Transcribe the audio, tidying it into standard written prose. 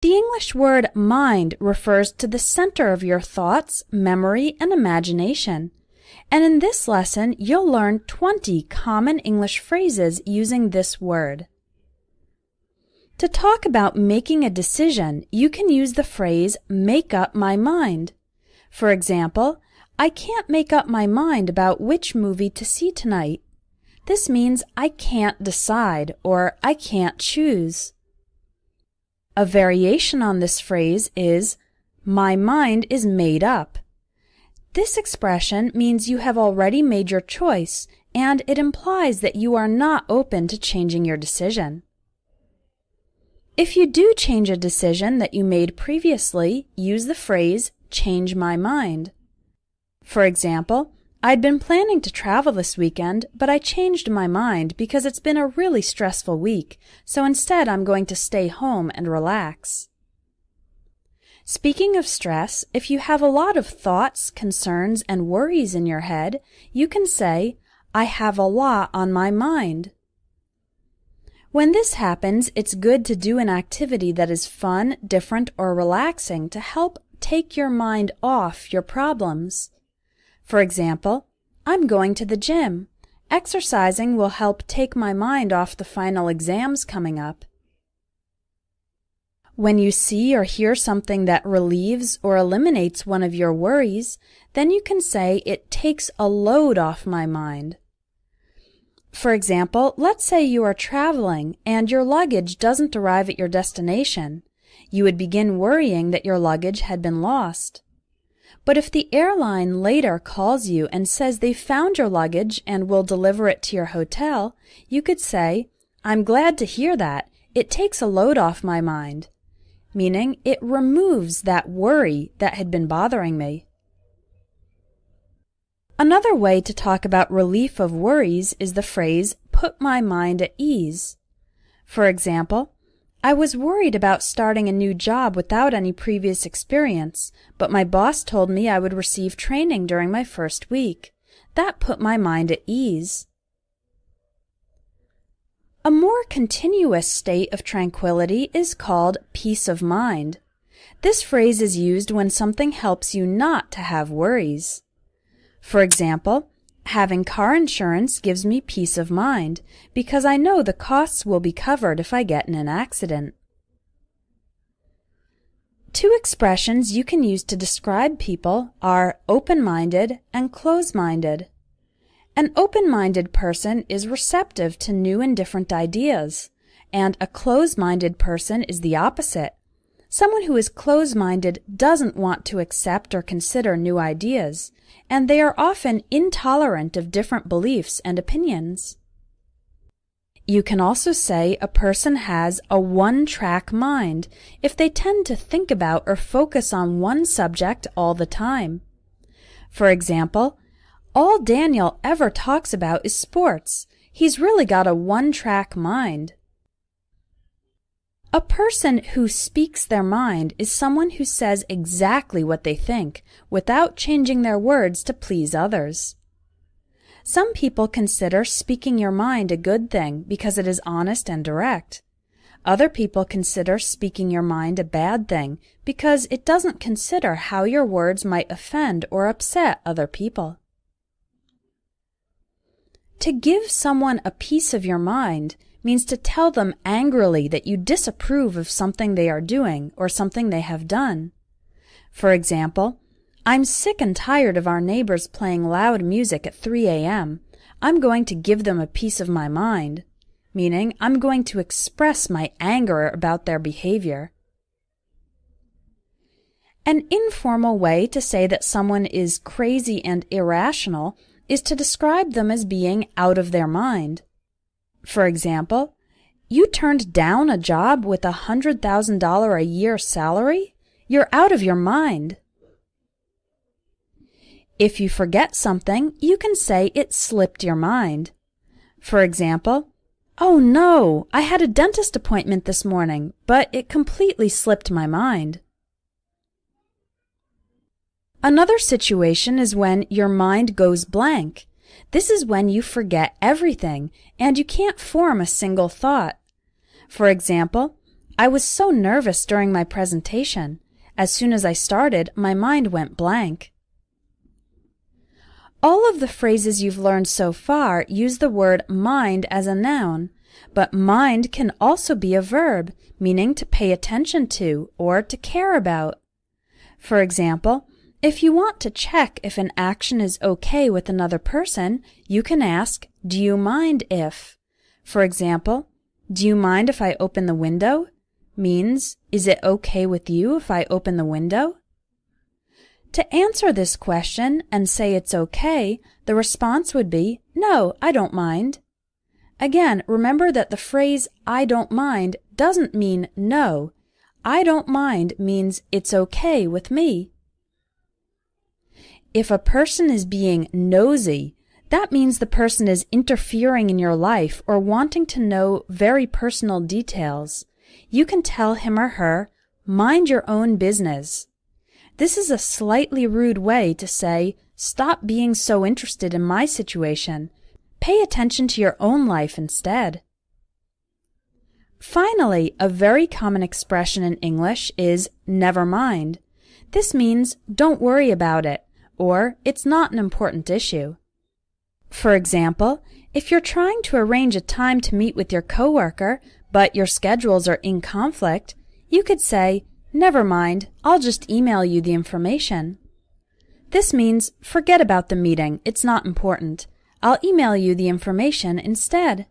The English word mind refers to the center of your thoughts, memory, and imagination. And in this lesson, you'll learn 20 common English phrases using this word. To talk about making a decision, you can use the phrase, make up my mind. For example, I can't make up my mind about which movie to see tonight. This means I can't decide or I can't choose. A variation on this phrase is, my mind is made up. This expression means you have already made your choice, and it implies that you are not open to changing your decision. If you do change a decision that you made previously, use the phrase, change my mind. For example, I'd been planning to travel this weekend, but I changed my mind because it's been a really stressful week, so instead I'm going to stay home and relax. Speaking of stress, if you have a lot of thoughts, concerns, and worries in your head, you can say, I have a lot on my mind. When this happens, it's good to do an activity that is fun, different, or relaxing to help take your mind off your problems. For example, I'm going to the gym. Exercising will help take my mind off the final exams coming up. When you see or hear something that relieves or eliminates one of your worries, then you can say it takes a load off my mind. For example, let's say you are traveling and your luggage doesn't arrive at your destination. You would begin worrying that your luggage had been lost. But if the airline later calls you and says they found your luggage and will deliver it to your hotel, you could say, I'm glad to hear that. It takes a load off my mind, meaning it removes that worry that had been bothering me. Another way to talk about relief of worries is the phrase, put my mind at ease. For example, I was worried about starting a new job without any previous experience, but my boss told me I would receive training during my first week. That put my mind at ease. A more continuous state of tranquility is called peace of mind. This phrase is used when something helps you not to have worries. For example, having car insurance gives me peace of mind because I know the costs will be covered if I get in an accident. Two expressions you can use to describe people are open-minded and closed-minded. An open-minded person is receptive to new and different ideas, and a closed-minded person is the opposite. Someone who is closed-minded doesn't want to accept or consider new ideas, and they are often intolerant of different beliefs and opinions. You can also say a person has a one-track mind if they tend to think about or focus on one subject all the time. For example, all Daniel ever talks about is sports. He's really got a one-track mind. A person who speaks their mind is someone who says exactly what they think without changing their words to please others. Some people consider speaking your mind a good thing because it is honest and direct. Other people consider speaking your mind a bad thing because it doesn't consider how your words might offend or upset other people. To give someone a piece of your mind means to tell them angrily that you disapprove of something they are doing or something they have done. For example, I'm sick and tired of our neighbors playing loud music at 3 a.m. I'm going to give them a piece of my mind, meaning I'm going to express my anger about their behavior. An informal way to say that someone is crazy and irrational is to describe them as being out of their mind. For example, you turned down a job with a $100,000 a year salary? You're out of your mind. If you forget something, you can say it slipped your mind. For example, oh no, I had a dentist appointment this morning, but it completely slipped my mind. Another situation is when your mind goes blank. This is when you forget everything and you can't form a single thought. For example, I was so nervous during my presentation. As soon as I started, my mind went blank. All of the phrases you've learned so far use the word mind as a noun, but mind can also be a verb, meaning to pay attention to or to care about. For example, if you want to check if an action is okay with another person, you can ask, "Do you mind if?" For example, "Do you mind if I open the window?" means, "Is it okay with you if I open the window?" To answer this question and say it's okay, the response would be, "No, I don't mind." Again, remember that the phrase "I don't mind" doesn't mean no. "I don't mind" means it's okay with me. If a person is being nosy, that means the person is interfering in your life or wanting to know very personal details. You can tell him or her, "Mind your own business." This is a slightly rude way to say, "Stop being so interested in my situation. Pay attention to your own life instead." Finally, a very common expression in English is "never mind." This means "don't worry about it," or "it's not an important issue." For example, if you're trying to arrange a time to meet with your coworker, but your schedules are in conflict, you could say, "Never mind, I'll just email you the information." This means, forget about the meeting, it's not important. I'll email you the information instead.